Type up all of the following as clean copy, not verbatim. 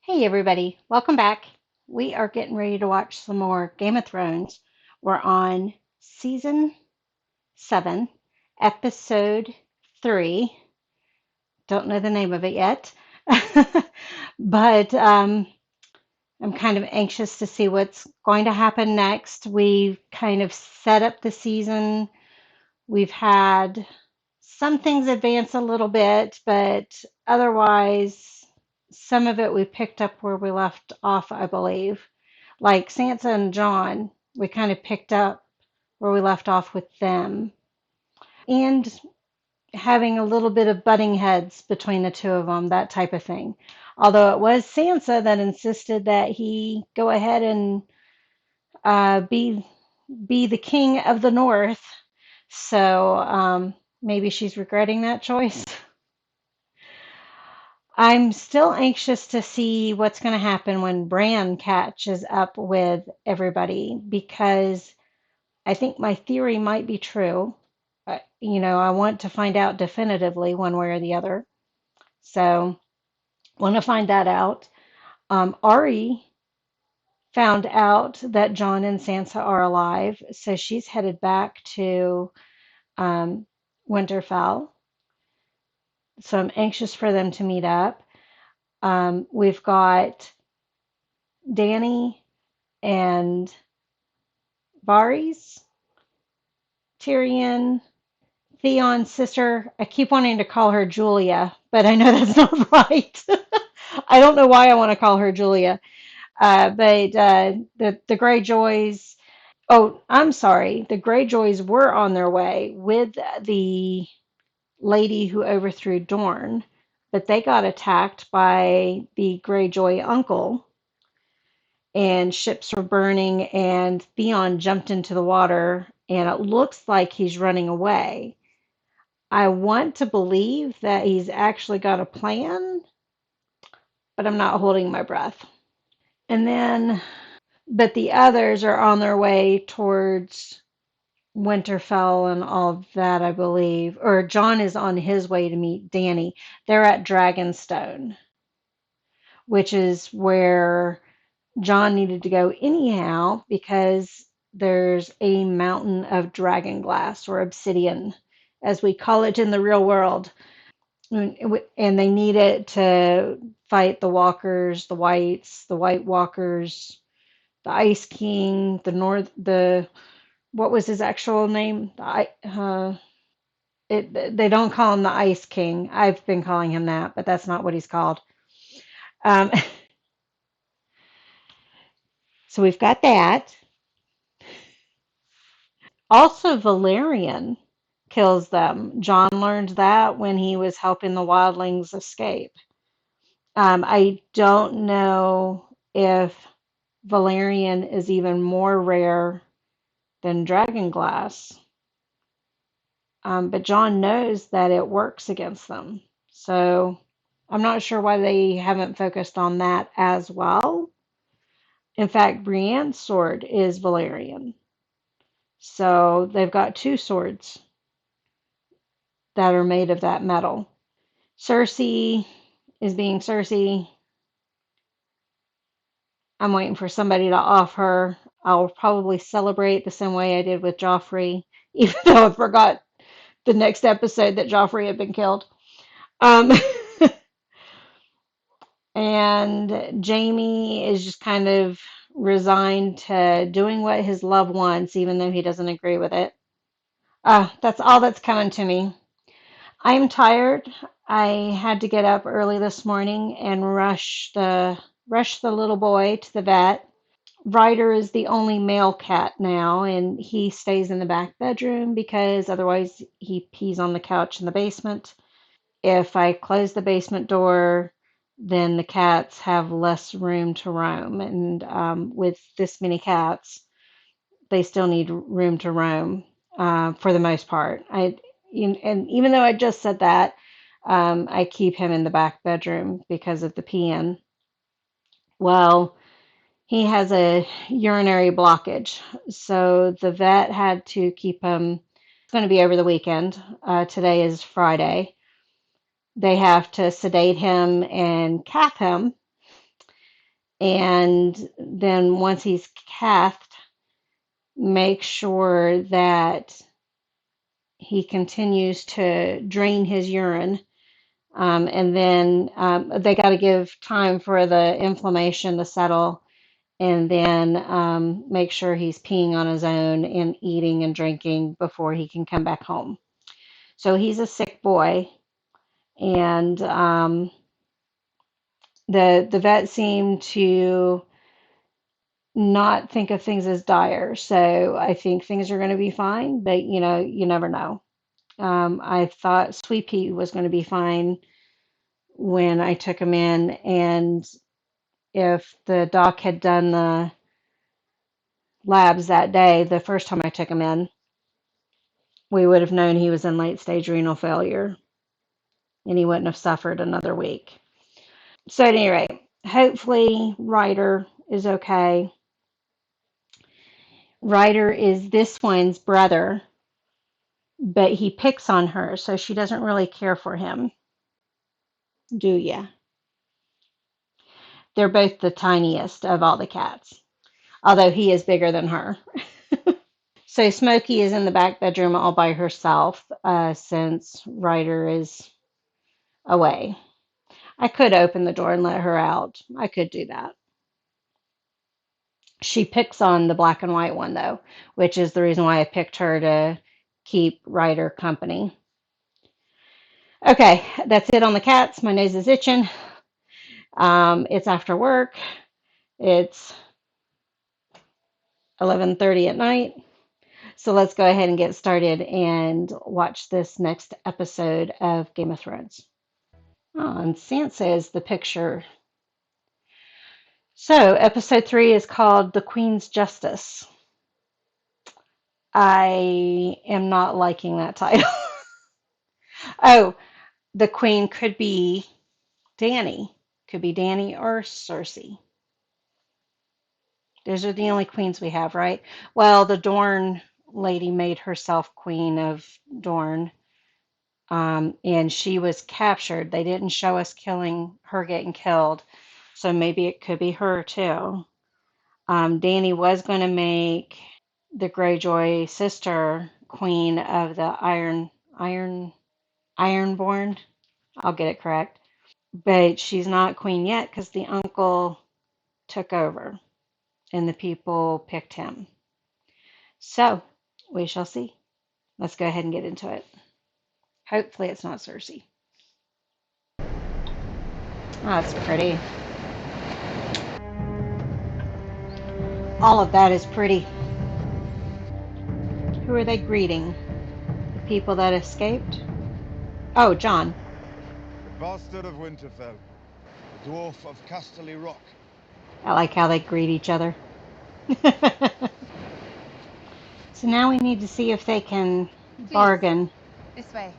Hey everybody, welcome back. We are getting ready to watch some more Game of Thrones. We're on season 7, episode 3. Don't know the name of it yet, but I'm kind of anxious to see what's going to happen next. We've kind of set up the season. We've had some things advance a little bit, but otherwise, some of it we picked up where we left off, I believe. Like Sansa and John, we kind of picked up where we left off with them. And having a little bit of butting heads between the two of them, that type of thing. Although it was Sansa that insisted that he go ahead and be the king of the North. So maybe she's regretting that choice. I'm still anxious to see what's going to happen when Bran catches up with everybody because I think my theory might be true. I want to find out definitively one way or the other. So, want to find that out. Ari found out that John and Sansa are alive, so she's headed back to um, Winterfell. So, I'm anxious for them to meet up. We've got Danny and Varys, Tyrion, Theon's sister. I keep wanting to call her Julia, but I know that's not right. I don't know why I want to call her Julia. But the Greyjoys. Oh, I'm sorry. The Greyjoys were on their way with the lady who overthrew Dorne, but they got attacked by the Greyjoy uncle, and ships were burning, and Theon jumped into the water, and it looks like he's running away. I want to believe that he's actually got a plan, but I'm not holding my breath. And then, but the others are on their way towards Winterfell and all of that, I believe. Or John is on his way to meet Danny. They're at Dragonstone, which is where John needed to go anyhow because there's a mountain of dragon glass or obsidian, as we call it in the real world. And they need it to fight the walkers, the whites, the white walkers, the Ice King, what was his actual name? They don't call him the Ice King. I've been calling him that, but that's not what he's called. Um, so we've got that. Also, Valerian kills them. John learned that when he was helping the wildlings escape. I don't know if Valerian is even more rare than Dragonglass, but John knows that it works against them. So I'm not sure why they haven't focused on that as well. In fact, Brienne's sword is Valerian. So they've got two swords that are made of that metal. Cersei is being Cersei. I'm waiting for somebody to off her. I'll probably celebrate the same way I did with Joffrey, even though I forgot the next episode that Joffrey had been killed. Um, and Jamie is just kind of resigned to doing what his love wants, even though he doesn't agree with it. That's all that's coming to me. I'm tired. I had to get up early this morning and rush the little boy to the vet. Ryder is the only male cat now, and he stays in the back bedroom because otherwise he pees on the couch in the basement. If I close the basement door, then the cats have less room to roam. And with this many cats, they still need room to roam for the most part. And even though I just said that, I keep him in the back bedroom because of the peeing. Well, he has a urinary blockage, so the vet had to keep him. It's going to be over the weekend. Today is Friday. They have to sedate him and cath him, And then once he's cathed, make sure that he continues to drain his urine. And then they got to give time for the inflammation to settle, and then make sure he's peeing on his own and eating and drinking before he can come back home. So he's a sick boy, and the vet seemed to not think of things as dire. So I think things are going to be fine, but you never know. I thought Sweet Pea was going to be fine when I took him in, and if the doc had done the labs that day, the first time I took him in, we would have known he was in late stage renal failure and he wouldn't have suffered another week. So, at any rate, hopefully, Ryder is okay. Ryder is this one's brother, but he picks on her, so she doesn't really care for him, do ya? They're both the tiniest of all the cats, although he is bigger than her. So Smokey is in the back bedroom all by herself since Ryder is away. I could open the door and let her out. I could do that. She picks on the black and white one, though, which is the reason why I picked her to keep Ryder company. Okay, that's it on the cats. My nose is itching. It's after work. It's 11:30 at night. So let's go ahead and get started and watch this next episode of Game of Thrones. Oh, and Sansa is the picture. So, episode 3 is called The Queen's Justice. I am not liking that title. Oh, the queen could be Dany. Could be Dany or Cersei. Those are the only queens we have, right? Well, the Dorne lady made herself queen of Dorne, and she was captured. They didn't show us killing her, getting killed, so maybe it could be her too. Dany was going to make the Greyjoy sister queen of the Ironborn. I'll get it correct. But she's not queen yet because the uncle took over and the people picked him. So we shall see. Let's go ahead and get into it. Hopefully it's not Cersei. Oh, it's pretty. All of that is pretty. Who are they greeting? The people that escaped? Oh, Jon. The bastard of Winterfell, the dwarf of Casterly Rock. I like how they greet each other. So now we need to see if they can bargain This way.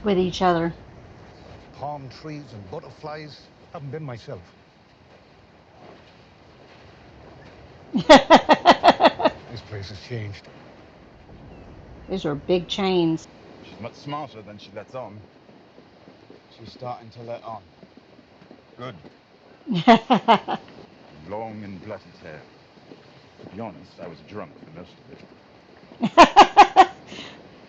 with each other. Palm trees and butterflies. Haven't been myself. This place has changed. Those are big chains. She's much smarter than she lets on. She's starting to let on. Good. Long and bloody hair. To be honest, I was drunk for most of it.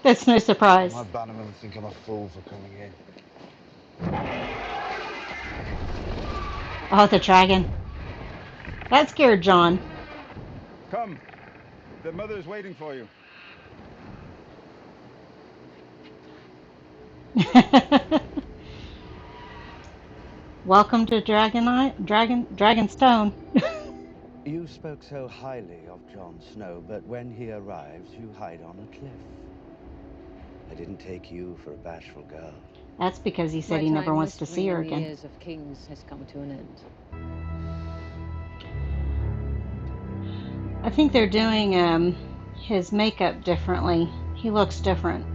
That's no surprise. My bannermen think I'm a fool for coming in. Oh, the dragon. That scared Jon. Come. The mother's waiting for you. Welcome to Dragonstone. You spoke so highly of Jon Snow, but when he arrives, you hide on a cliff. I didn't take you for a bashful girl. That's because he said he never wants to see her The again. years of kings has come to an end. I think they're doing his makeup differently. He looks different.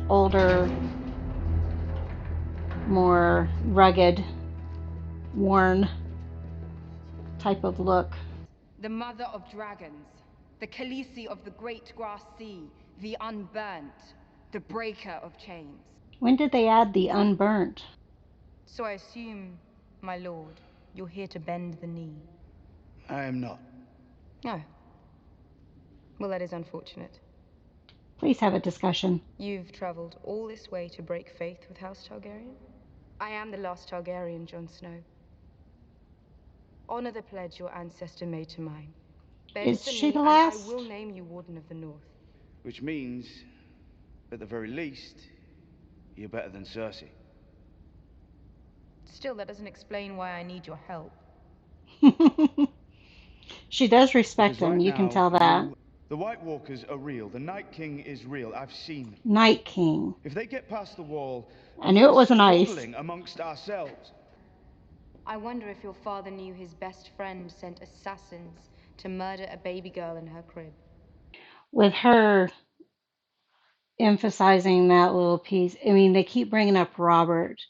Older, more rugged, worn type of look. The mother of dragons, the Khaleesi of the great grass sea, the unburnt, the breaker of chains. When did they add the unburnt? So I assume, my lord, you're here to bend the knee. I am not. Oh. Well, that is unfortunate. Please have a discussion. You've traveled all this way to break faith with House Targaryen? I am the last Targaryen, Jon Snow. Honor the pledge your ancestor made to mine. Bend Is the she knee, the and I last? will name you Warden of the North. Which means, at the very least, you're better than Cersei. Still, that doesn't explain why I need your help. She does respect Because him, right you can now, tell that. the White Walkers are real. The Night King is real. I've seen them. Night King. If they get past the wall, I knew it wasn't ice. squabbling amongst ourselves. I wonder if your father knew his best friend sent assassins to murder a baby girl in her crib. With her emphasizing that little piece, I mean, they keep bringing up Robert,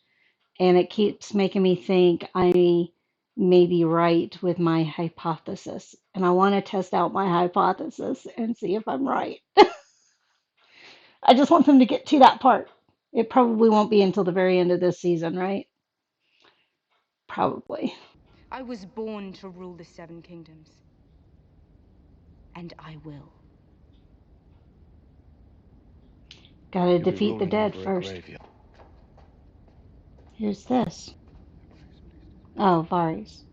and it keeps making me think I may be right with my hypothesis. And I want to test out my hypothesis and see if I'm right. I just want them to get to that part. It probably won't be until the very end of this season, right? Probably. I was born to rule the Seven Kingdoms. And I will. Gotta You'll be defeat the rolling dead over a first. graveyard. Here's this. Oh, Varys.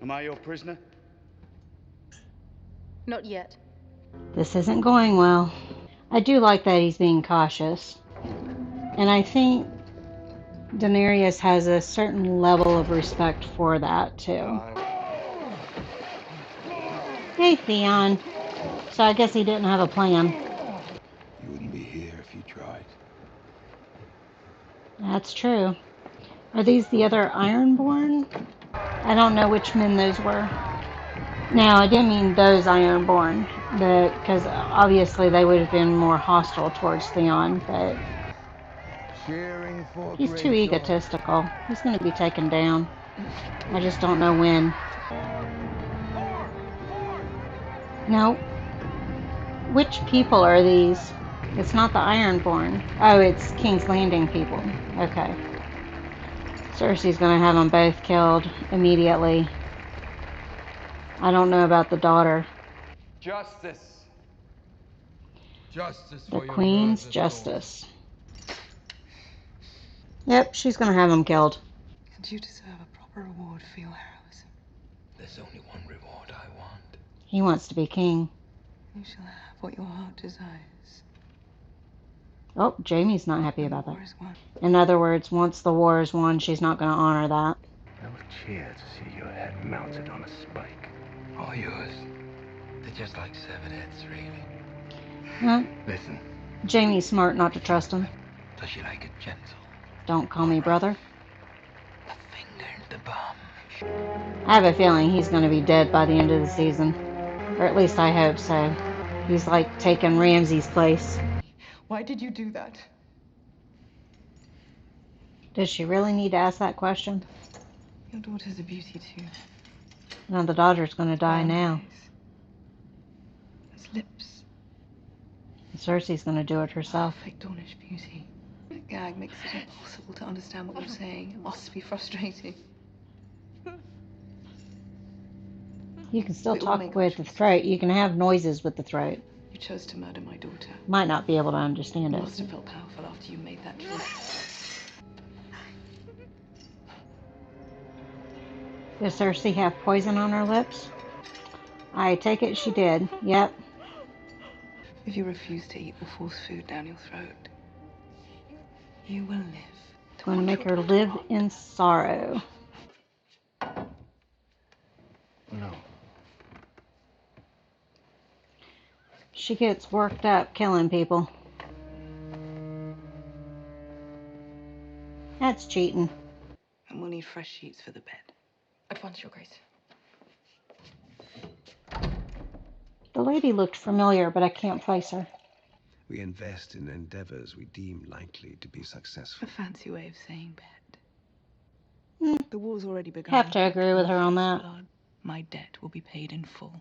Am I your prisoner? Not yet. This isn't going well. I do like that he's being cautious. And I think Daenerys has a certain level of respect for that, too. Hey, Theon. So I guess he didn't have a plan. You wouldn't be here if you tried. That's true. Are these the other Ironborn? I don't know which men those were. Now, I didn't mean those Ironborn, because obviously they would have been more hostile towards Theon, but Cheering for he's too Greyjoy. egotistical. He's going to be taken down. I just don't know when. No. Which people are these? It's not the Ironborn. Oh, it's King's Landing people. Okay. Cersei's going to have them both killed immediately. I don't know about the daughter. Justice. Justice The for your Queen's murdered Justice. Yep, she's going to have them killed. And you deserve a proper reward for your heroism. lord. There's only one reward I want. He wants to be king. You shall have what your heart desires. Oh, Jaime's not happy When the about that. war is won. In other words, once the war is won, she's not going to honor that. I would cheer to see your head mounted on a spike. All yours. They're just like severed heads, really. Huh? Listen, Jaime's smart not to trust him. does she like it gentle? Don't call me brother. The finger, the bum. I have a feeling he's going to be dead by the end of the season. Or at least I hope so. He's like taking Ramsay's place. Why did you do that? Does she really need to ask that question? Your daughter's a beauty too. Now the daughter's going to die Brown now. eyes. Those lips. Cersei's going to do it herself. Perfect Dornish beauty. The gag makes it impossible to understand what you're saying. It must be frustrating. You can still We all talk make with our the choices. throat. You can have noises with the throat. You chose to murder my daughter. Might not be able to You understand it. must have felt powerful after you made that choice. Does Cersei have poison on her lips? I take it she did. Yep. If you refuse to eat, we'll force food down your throat. You will live. Going to make her live in sorrow. No. She gets worked up killing people. That's cheating. And we'll need fresh sheets for the bed. At once, Your Grace. The lady looked familiar, but I can't place her. We invest in endeavors we deem likely to be A successful. fancy way of saying bed. Hmm. The war's already begun. Have to agree with her on that. Blood. My debt will be paid in full.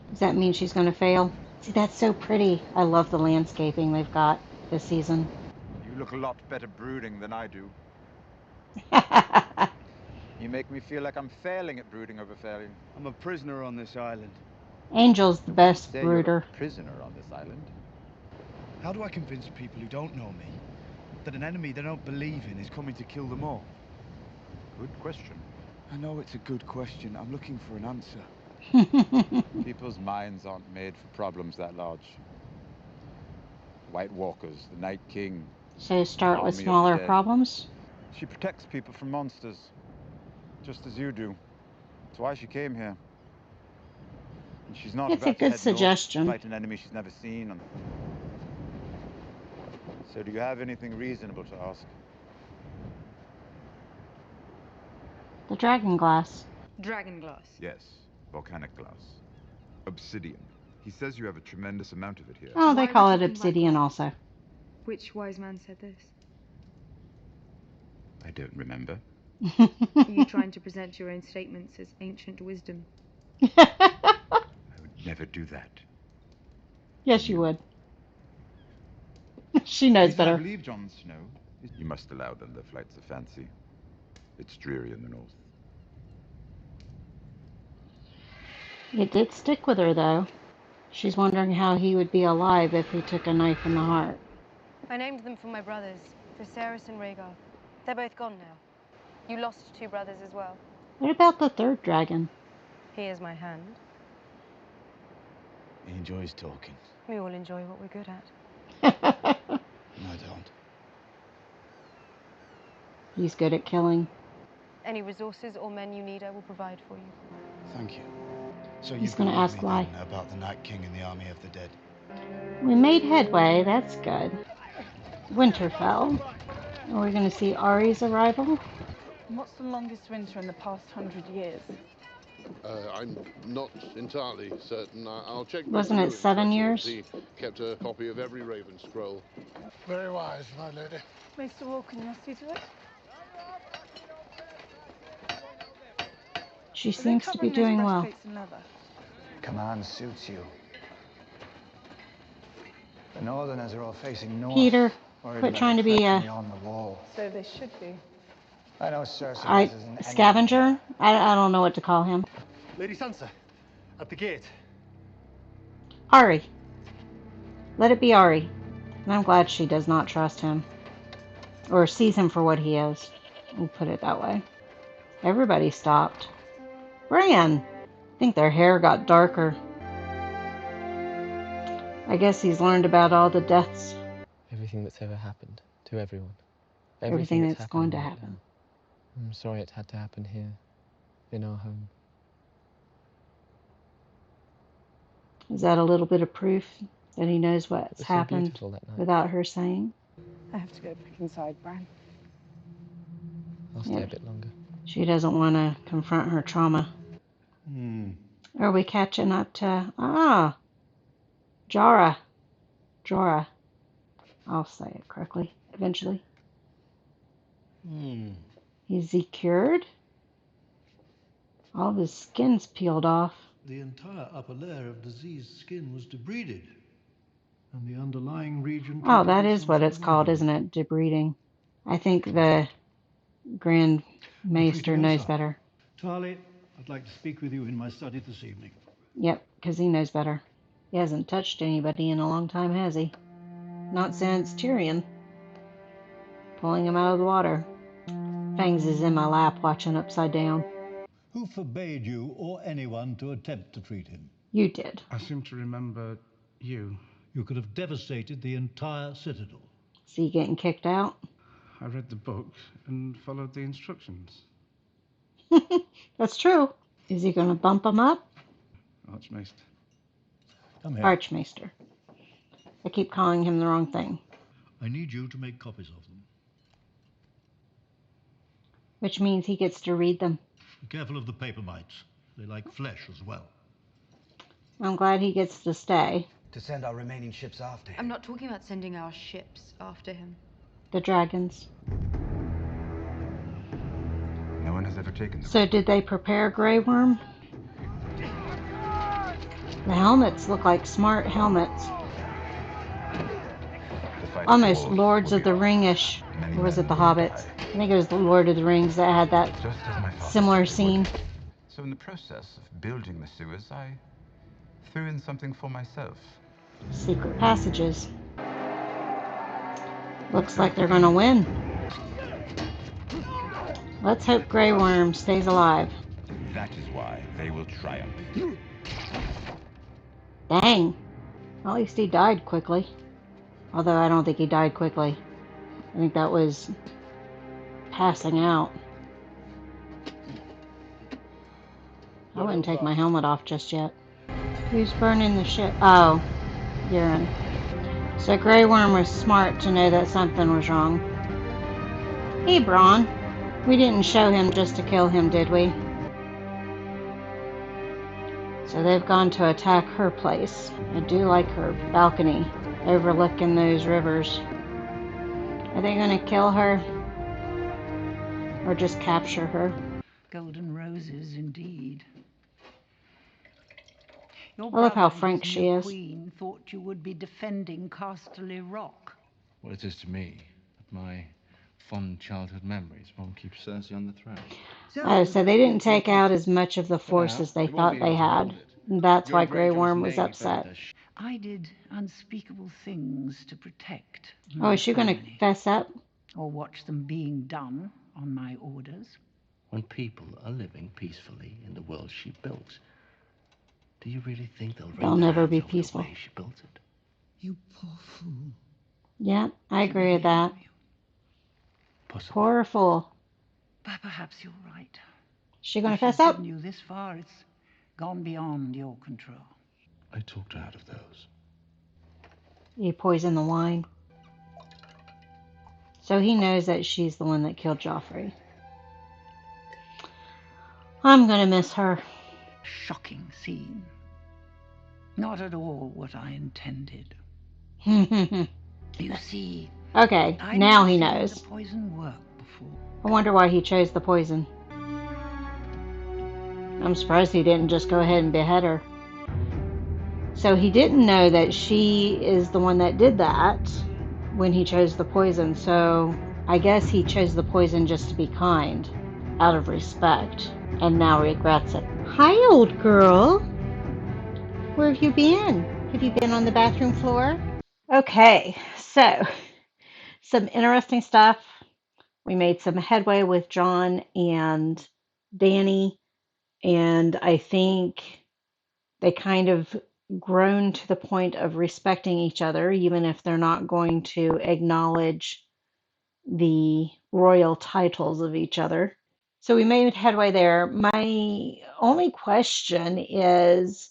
Does that mean she's going to fail? See, that's so pretty. I love the landscaping they've got this season. You look a lot better brooding than I do. You make me feel like I'm failing at brooding over failing. I'm a prisoner on this island. Angel's the best Say brooder. you're a prisoner on this island. How do I convince people who don't know me that an enemy they don't believe in is coming to kill them all? Good question. I know it's a good question. I'm looking for an answer. People's minds aren't made for problems that large. White Walkers, the Night King. So start with Army of the smaller Dead. problems. She protects people from monsters, just as you do. That's why she came here. And she's not It's a about to good head north to suggestion. fight an enemy she's never seen. So do you have anything reasonable to ask? The dragon glass. Dragon glass. Yes, volcanic glass. Obsidian. He says you have a tremendous amount of it here. Oh, they Why call we're it talking about obsidian glass? also. Which wise man said this? I don't remember. Are you trying to present your own statements as ancient wisdom? I would never do that. Yes, you would. She knows I better. believe Jon Snow. You must allow them the flights of fancy. It's dreary in the north. It did stick with her, though. She's wondering how he would be alive if he took a knife in the heart. I named them for my brothers, Viserys and Rhaegar. They're both gone now. You lost 2 brothers as well. What about the third dragon? He is my hand. He enjoys talking. We all enjoy what we're good at. I don't. He's good at killing. Any resources or men you need, I will provide for you. Thank you. So He's you gonna believe ask me why. then about the Night King and the army of the dead? We made headway. That's good. Winterfell. Are we going to see Ari's arrival? What's the longest winter in the past 100 years? I'm not entirely certain. I'll check. Wasn't it 7 years? He kept a copy of every Raven scroll. Very wise, my lady. Mr. Walken, you'll see to it? She Are they seems to be covering those doing well. breastplates in leather? Command suits you. The Northerners are all facing north. Peter, worried quit about trying the to be threat a from beyond the wall. So they should be. I know Cersei uses an enemy. scavenger? I don't know what to call him. Lady Sansa, at the gate. Ari. Let it be Ari. And I'm glad she does not trust him. Or sees him for what he is. We'll put it that way. Everybody stopped. Bran! I think their hair got darker. I guess he's learned about all the deaths. Everything that's ever happened to everyone. Everything that's happened going to right happen. now. I'm sorry it had to happen here, in our home. Is that a little bit of proof that he knows what's was so happened beautiful that night. without her saying? I have to go back inside, Bran. I'll stay a bit longer. She doesn't want to confront her trauma. Are we catching up to... Jorah. Jorah. I'll say it correctly eventually. Is he cured? All of his skin's peeled off. The entire upper layer of diseased skin was debrided, and the underlying region... Oh, that is what it's called, isn't it? Debriding. I think the Grand Maester knows better. Tarly, I'd like to speak with you in my study this evening. Yep, because he knows better. He hasn't touched anybody in a long time, has he? Not since Tyrion. Pulling him out of the water. Fangs is in my lap watching upside down. Who forbade you or anyone to attempt to treat him? You did. I seem to remember you. You could have devastated the entire citadel. See you getting kicked out? I read the book and followed the instructions. That's true. Is he going to bump him up? Archmaester. Come here. Archmaester. I keep calling him the wrong thing. I need you to make copies of them. Which means he gets to read them. Be careful of the paper mites. They like flesh as well. I'm glad he gets to stay. To send our remaining ships after him. I'm not talking about sending our ships after him. The dragons. No one has ever taken them. So did they prepare Grey Worm? The helmets look like smart helmets. Almost Lords of the Ring-ish. Or was it The Hobbit? I think it was The Lord of the Rings that had that Just as my father similar said he would. scene. So in the process of building the sewers, I threw in something for myself. Secret passages. Looks like they're gonna win. Let's hope Grey Worm stays alive. That is why they will triumph. Dang. At least he died quickly. Although I don't think he died quickly. I think that was passing out. I wouldn't take my helmet off just yet. Who's burning the ship? Oh, Euron. So Grey Worm was smart to know that something was wrong. Hey, Bronn. We didn't show him just to kill him, did we? So they've gone to attack her place. I do like her balcony overlooking those rivers. Are they going to kill her? Or just capture her? Golden roses, indeed. Your I love how brother and frank his she new is. queen thought you would be defending Casterly Rock. What it is to me, my fond childhood memories won't keep Cersei on the throne. Oh, so they didn't take out as much of the force as they thought they had. That's why Grey Worm was upset. I did unspeakable things to protect Oh, my is she going to family, fess up? or watch them being done on my orders. When people are living peacefully in the world she built, do you really think they'll They'll never be peaceful. she built it? You poor fool. Yeah, I agree with that. Poor fool. But perhaps you're right. She going to If fess she's up? gotten you this far, it's gone beyond your control. I talked her out of those. You poisoned the wine. So he knows that she's the one that killed Joffrey. I'm gonna miss her. Shocking scene. Not at all what I intended. You see, Okay, I'd now never he seen knows. the poison work before. I wonder why he chose the poison. I'm surprised he didn't just go ahead and behead her. So he didn't know that she is the one that did that when he chose the poison. So I guess he chose the poison just to be kind, out of respect, and now regrets it. Hi, old girl. Where have you been? Have you been on the bathroom floor? Okay, so some interesting stuff. We made some headway with Jon and Dany, and I think they kind of grown to the point of respecting each other, even if they're not going to acknowledge the royal titles of each other. So we made headway there. My only question is,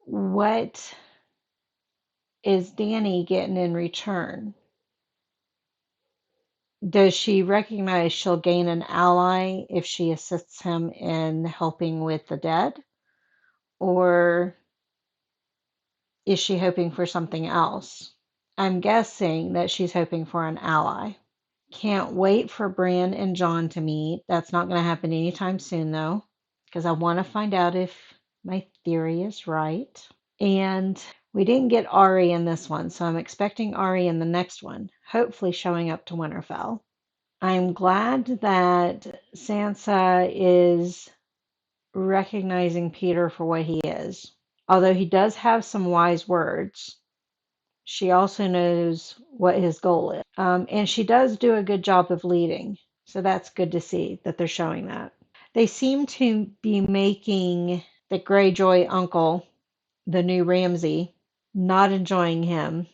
what is Dany getting in return? Does she recognize she'll gain an ally if she assists him in helping with the dead? Or is she hoping for something else? I'm guessing that she's hoping for an ally. Can't wait for Bran and Jon to meet. That's not going to happen anytime soon, though, because I want to find out if my theory is right. And we didn't get Ari in this one, so I'm expecting Ari in the next one, hopefully showing up to Winterfell. I'm glad that Sansa is recognizing Peter for what he is. Although he does have some wise words, she also knows what his goal is. And she does do a good job of leading. So that's good to see that they're showing that. They seem to be making the Greyjoy uncle, the new Ramsay, not enjoying him.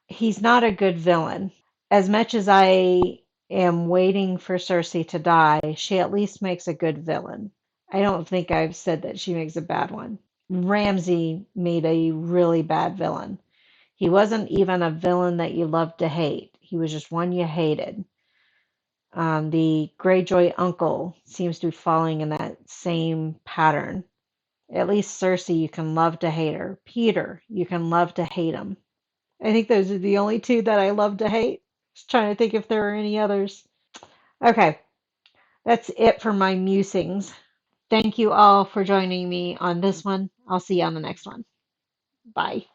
He's not a good villain. As much as I am waiting for Cersei to die, she at least makes a good villain. I don't think I've said that she makes a bad one. Ramsay made a really bad villain. He wasn't even a villain that you loved to hate. He was just one you hated. The Greyjoy uncle seems to be falling in that same pattern. At least Cersei, you can love to hate her. Peter, you can love to hate him. I think those are the only two that I love to hate. Just trying to think if there are any others. Okay, that's it for my musings. Thank you all for joining me on this one. I'll see you on the next one. Bye.